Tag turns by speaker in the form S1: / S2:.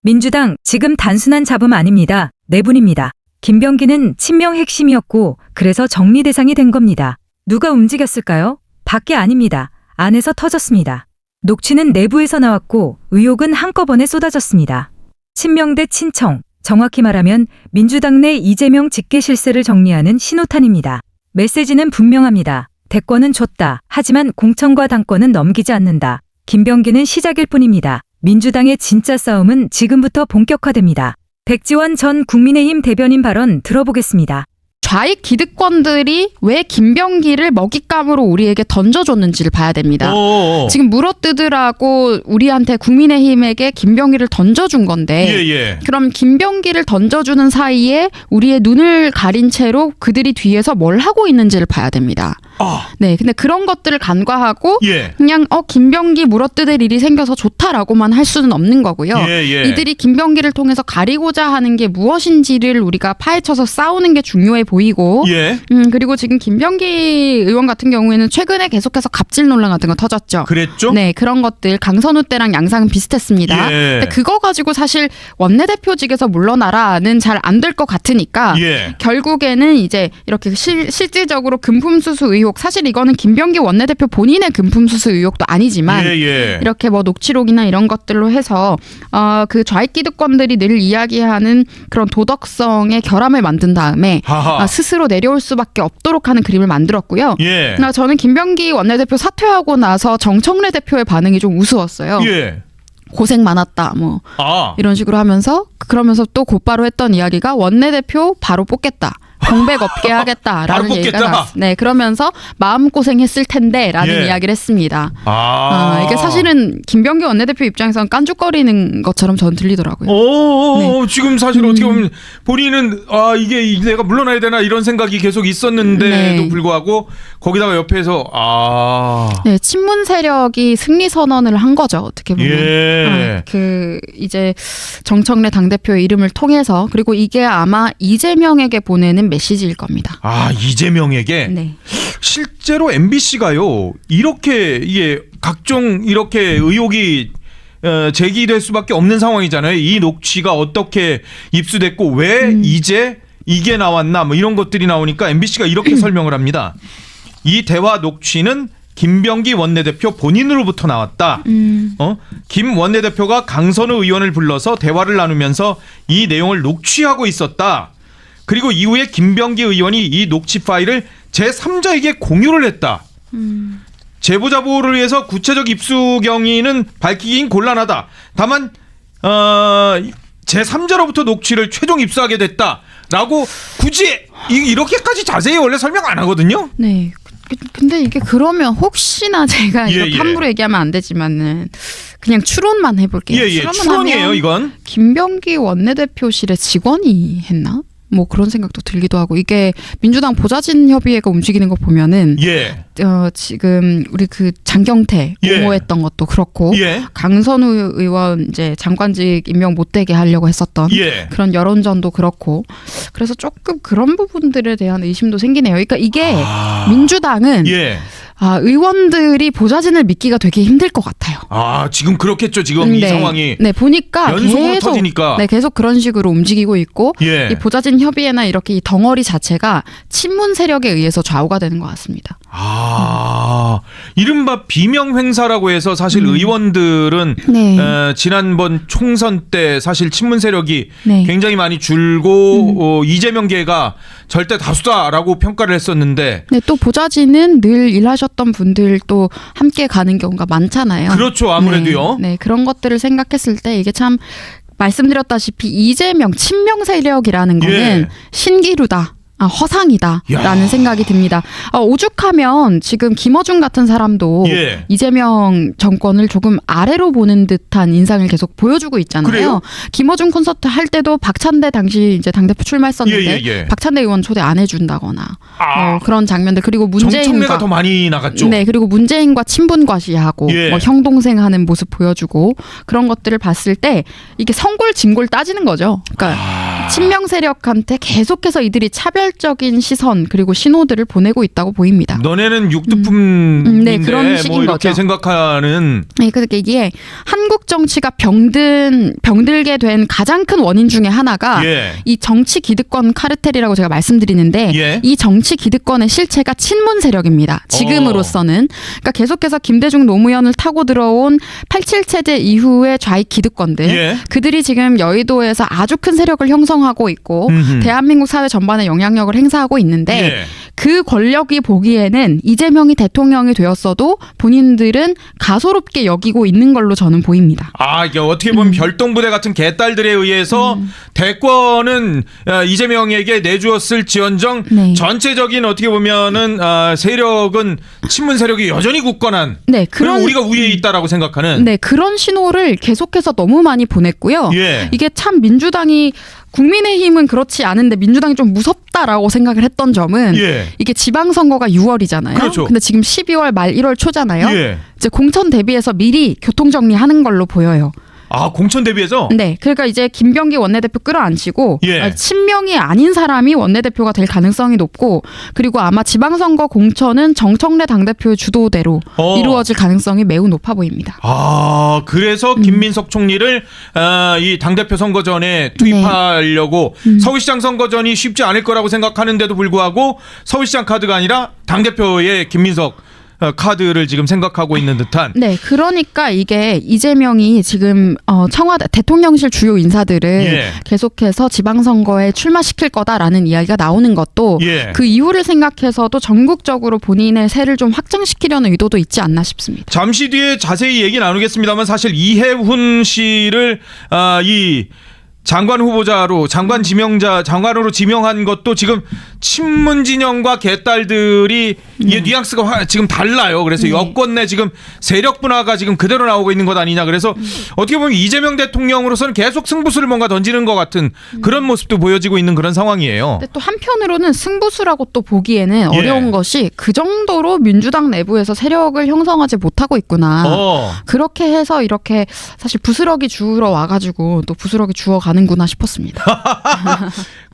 S1: 민주당 지금 단순한 잡음 아닙니다. 내분입니다. 김병기는 친명 핵심이었고 그래서 정리 대상이 된 겁니다. 누가 움직였을까요? 밖에 아닙니다. 안에서 터졌습니다. 녹취는 내부에서 나왔고 의혹은 한꺼번에 쏟아졌습니다. 친명 대 친청, 정확히 말하면 민주당 내 이재명 직계 실세를 정리하는 신호탄입니다. 메시지는 분명합니다. 대권은 줬다. 하지만 공천과 당권은 넘기지 않는다. 김병기는 시작일 뿐입니다. 민주당의 진짜 싸움은 지금부터 본격화됩니다. 백지원 전 국민의힘 대변인 발언 들어보겠습니다.
S2: 좌익 기득권들이 왜 김병기를 먹잇감으로 우리에게 던져줬는지를 봐야 됩니다. 지금 물어뜯으라고 우리한테 국민의힘에게 김병기를 던져준 건데 그럼 김병기를 던져주는 사이에 우리의 눈을 가린 채로 그들이 뒤에서 뭘 하고 있는지를 봐야 됩니다. 네, 근데 그런 것들을 간과하고 그냥 김병기 물어뜯을 일이 생겨서 좋다라고만 할 수는 없는 거고요. 이들이 김병기를 통해서 가리고자 하는 게 무엇인지를 우리가 파헤쳐서 싸우는 게 중요해 보이고 그리고 지금 김병기 의원 같은 경우에는 최근에 계속해서 갑질 논란 같은 거 터졌죠.
S3: 그랬죠?
S2: 네, 그런 것들 강선우 때랑 양상은 비슷했습니다. 근데 그거 가지고 사실 원내대표직에서 물러나라는 잘 안 될 것 같으니까 결국에는 이제 이렇게 실질적으로 금품수수 의혹, 사실 이거는 김병기 원내대표 본인의 금품수수 의혹도 아니지만 이렇게 뭐 녹취록이나 이런 것들로 해서 그 좌익 기득권들이 늘 이야기하는 그런 도덕성의 결함을 만든 다음에 스스로 내려올 수밖에 없도록 하는 그림을 만들었고요. 저는 김병기 원내대표 사퇴하고 나서 정청래 대표의 반응이 좀 우스웠어요. 고생 많았다 뭐 이런 식으로 하면서 그러면서 또 곧바로 했던 이야기가 원내대표 바로 뽑겠다. 공백 없게 하겠다라는 얘기가 나왔어요. 네, 그러면서 마음고생했을 텐데라는 이야기를 했습니다. 이게 사실은 김병기 원내대표 입장에서는 깐죽거리는 것처럼 저는 들리더라고요.
S3: 지금 사실 어떻게 보면 본인은 이게 내가 물러나야 되나 이런 생각이 계속 있었는데도 불구하고 거기다가 옆에서
S2: 네, 친문 세력이 승리 선언을 한 거죠. 어떻게 보면 그 이제 정청래 당대표의 이름을 통해서 그리고 이게 아마 이재명에게 보내는 메시지일 겁니다.
S3: 이재명에게?
S2: 네.
S3: 실제로 MBC가요 이렇게 각종 이렇게 의혹이 제기될 수밖에 없는 상황이잖아요. 이 녹취가 어떻게 입수됐고 왜 이제 이게 나왔나 뭐 이런 것들이 나오니까 MBC가 이렇게 설명을 합니다. 이 대화 녹취는 김병기 원내대표 본인으로부터 나왔다. 김 원내대표가 강선우 의원을 불러서 대화를 나누면서 이 내용을 녹취하고 있었다. 그리고 이후에 김병기 의원이 이 녹취 파일을 제3자에게 공유를 했다. 제보자 보호를 위해서 구체적 입수 경위는 밝히긴 곤란하다. 다만 제3자로부터 녹취를 최종 입수하게 됐다라고 굳이 이렇게까지 자세히 원래 설명 안 하거든요.
S2: 네. 근데 이게 그러면 혹시나 제가 이렇게 함부로 얘기하면 안 되지만은 그냥 추론만 해볼게요.
S3: 추론이에요, 이건.
S2: 김병기 원내대표실의 직원이 했나? 뭐 그런 생각도 들기도 하고 이게 민주당 보좌진 협의회가 움직이는 거 보면은 지금 우리 그 장경태 옹호했던 것도 그렇고 강선우 의원 이제 장관직 임명 못되게 하려고 했었던 그런 여론전도 그렇고 그래서 조금 그런 부분들에 대한 의심도 생기네요. 그러니까 이게 민주당은 의원들이 보좌진을 믿기가 되게 힘들 것 같아요.
S3: 지금 그렇겠죠. 지금 이 상황이.
S2: 네, 보니까
S3: 연속으로 터지니까.
S2: 네, 계속 그런 식으로 움직이고 있고 이 보좌진 협의회나 이렇게 이 덩어리 자체가 친문 세력에 의해서 좌우가 되는 것 같습니다.
S3: 이른바 비명 행사라고 해서 사실 의원들은 지난번 총선 때 사실 친문 세력이 굉장히 많이 줄고 이재명계가 절대 다수다라고 평가를 했었는데
S2: 또 보좌진은 늘 일하셨던 분들도 함께 가는 경우가 많잖아요.
S3: 그렇죠. 아무래도요.
S2: 네, 그런 것들을 생각했을 때 이게 참 말씀드렸다시피 이재명 친명 세력이라는 거는 신기루다. 허상이다라는 생각이 듭니다. 오죽하면 지금 김어준 같은 사람도 이재명 정권을 조금 아래로 보는 듯한 인상을 계속 보여주고 있잖아요.
S3: 그래요?
S2: 김어준 콘서트 할 때도 박찬대 당시 이제 당대표 출마했었는데 박찬대 의원 초대 안 해준다거나 그런 장면들 그리고
S3: 정청래가 더 많이 나갔죠.
S2: 네, 그리고 문재인과 친분과시하고 뭐 형 동생 하는 모습 보여주고 그런 것들을 봤을 때 이게 성골 진골 따지는 거죠. 그러니까 친명 세력한테 계속해서 이들이 차별적인 시선 그리고 신호들을 보내고 있다고 보입니다.
S3: 너네는 육두품인데
S2: 네, 그런 식인
S3: 뭐 이렇게
S2: 거죠.
S3: 생각하는.
S2: 네, 그래서 이게 한국 정치가 병들게 된 가장 큰 원인 중에 하나가
S3: 예.
S2: 이 정치 기득권 카르텔이라고 제가 말씀드리는데
S3: 예.
S2: 이 정치 기득권의 실체가 친문 세력입니다. 지금으로서는. 그러니까 계속해서 김대중 노무현을 타고 들어온 87체제 이후의 좌익 기득권들
S3: 예.
S2: 그들이 지금 여의도에서 아주 큰 세력을 형성하고 있고
S3: 음흠.
S2: 대한민국 사회 전반에 영향력을 행사하고 있는데
S3: 예.
S2: 그 권력이 보기에는 이재명이 대통령이 되었어도 본인들은 가소롭게 여기고 있는 걸로 저는 보입니다.
S3: 아, 이게 어떻게 보면 별동부대 같은 개딸들에 의해서 대권은 이재명에게 내주었을지언정
S2: 네.
S3: 전체적인 어떻게 보면은 세력은 친문 세력이 여전히 굳건한.
S2: 네,
S3: 그럼
S2: 그런
S3: 우리가 위에 있다라고 생각하는.
S2: 네, 그런 신호를 계속해서 너무 많이 보냈고요.
S3: 예.
S2: 이게 참 민주당이 국민의힘은 그렇지 않은데 민주당이 좀 무섭다라고 생각을 했던 점은
S3: 예.
S2: 이게 지방선거가 6월이잖아요.
S3: 그렇죠.
S2: 근데 지금 12월 말 1월 초잖아요.
S3: 예.
S2: 이제 공천 대비해서 미리 교통정리하는 걸로 보여요.
S3: 아, 공천 대비해서.
S2: 네, 그러니까 이제 김병기 원내대표 끌어안치고
S3: 예.
S2: 친명이 아닌 사람이 원내대표가 될 가능성이 높고 그리고 아마 지방선거 공천은 정청래 당대표의 주도대로 이루어질 가능성이 매우 높아 보입니다.
S3: 아, 그래서 김민석 총리를 이 당대표 선거 전에 투입하려고 서울시장 선거 전이 쉽지 않을 거라고 생각하는데도 불구하고 서울시장 카드가 아니라 당대표의 김민석 카드를 지금 생각하고 있는 듯한.
S2: 네, 그러니까 이게 이재명이 지금 청와대 대통령실 주요 인사들을
S3: 예.
S2: 계속해서 지방선거에 출마시킬 거다라는 이야기가 나오는 것도
S3: 예.
S2: 그 이유를 생각해서도 전국적으로 본인의 세를 좀 확장시키려는 의도도 있지 않나 싶습니다.
S3: 잠시 뒤에 자세히 얘기 나누겠습니다만 사실 이해훈 씨를 이 장관 후보자로 장관으로 지명한 것도 지금 친문 진영과 개딸들이 이게 뉘앙스가 지금 달라요. 그래서 여권 내 지금 세력 분화가 지금 그대로 나오고 있는 것 아니냐. 그래서 어떻게 보면 이재명 대통령으로서는 계속 승부수를 뭔가 던지는 것 같은 그런 모습도 보여지고 있는 그런 상황이에요.
S2: 근데 또 한편으로는 승부수라고 또 보기에는
S3: 예.
S2: 어려운 것이 그 정도로 민주당 내부에서 세력을 형성하지 못하고 있구나. 그렇게 해서 이렇게 사실 부스러기 주우러 와가지고 또 부스러기 주워 가는구나 싶었습니다.